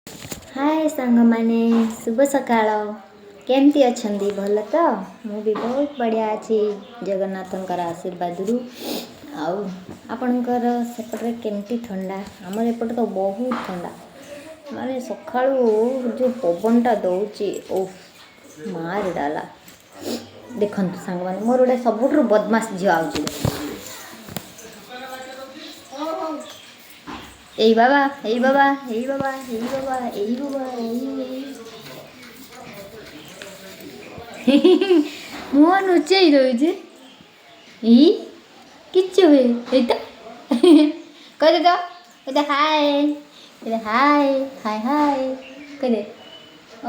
हाय सांग माने शुभ सकाळ केमती अछंदी भल तो मु भी बहुत बढ़िया अच्छी जगन्नाथंकर आशीर्वाद रु आउ आपणकर सेपटे केमती ठंडा आमर एपटे तो बहुत ठंडा माने सकाळू जो पवनटा दौची ओफ मार डाला देखंतु सांग माने मोर गोटे सबुठ बदमाश झील आउची एई बाबा एई बाबा एई बाबा एई बाबा एई बाबा मुह नुचेई रही ई किच्छु हुए एता कह दे तो हाय हाय हाय हाय कह दे ओ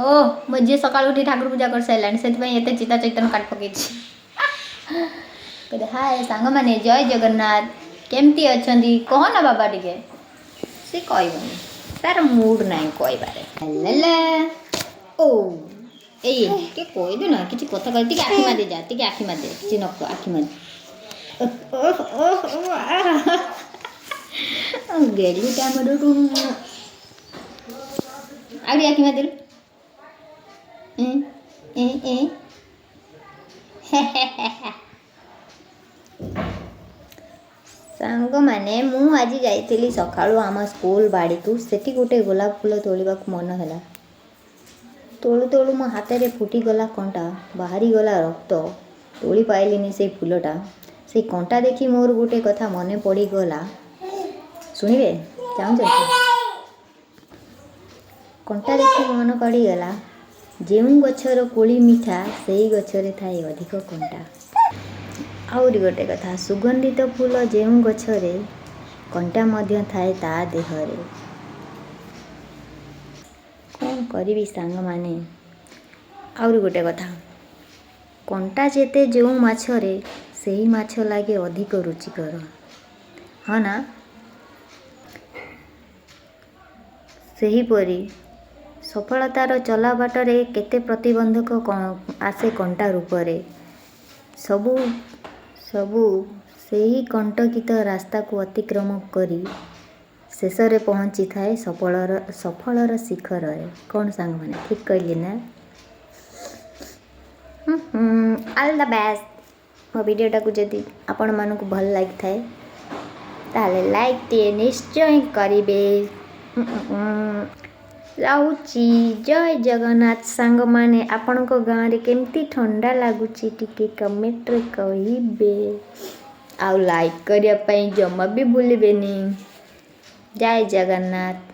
मो जी सकाळ उठी ठाकुर पूजा कर साइलानी से एते चिता चैतन काट पके कह दे हाय सांग माने जय जगन्नाथ केमती अछंदी कह ना बाबा टिके से कहबनी तार मूड नहीं कहबारे ओ ए के कह दे ना किसी कथा कह टी आखि मादे जा टी आखि मादे किसी नक आखि मादे गेलु टाइम आड़ी आखि मादे ए ए सांग माने मु आज जाइली सकाळू आम स्कूल बाड़ी को सेठी गोटे गोलाप फूल तोड़वा मन है तोलू तोलू मो हाथ में फुटीगला कंटा बाहरी गला रक्त तोली पाइलिनी से फूलटा से कंटा देखी मोर गोटे कथा मन पड़गला शुणवे चाहूँ कंटा देखी मन पड़गला जो गछर कोली मीठा से ही गछरे थाए अधिक कंटा आउरी गोटे कथा सुगंधित फूल जो गछरे कंटा मध्य थाए ता देहरे कौन करी सांग माने आउरी गोटे कथा कंटा जेते जो माछरे से ही माछ लागे अधिक रुचिकर हाँ ना सेहीपरि सफलतार चला बाटरे केते प्रतिबंधक आसे कंटा रूपरे सबू सबू से ही कंटकित रास्ता को अतिक्रम करी शेष रे पहुँची थाए सफलर शिखर कौन सांग माने ठीक कहली ना ऑल द बेस्ट मो वीडियोटा को जदि आपण मानक भल लगी थाए ताले लाइक टे निश्चय करिवे राउची जय जगन्नाथ सांग माने आपण को गाँव रे केमती ठंडा लगुची टिके कमेंट रे कहिबे आउ लाइक करिया पई जमा भी भूलिबेनी जय जगन्नाथ।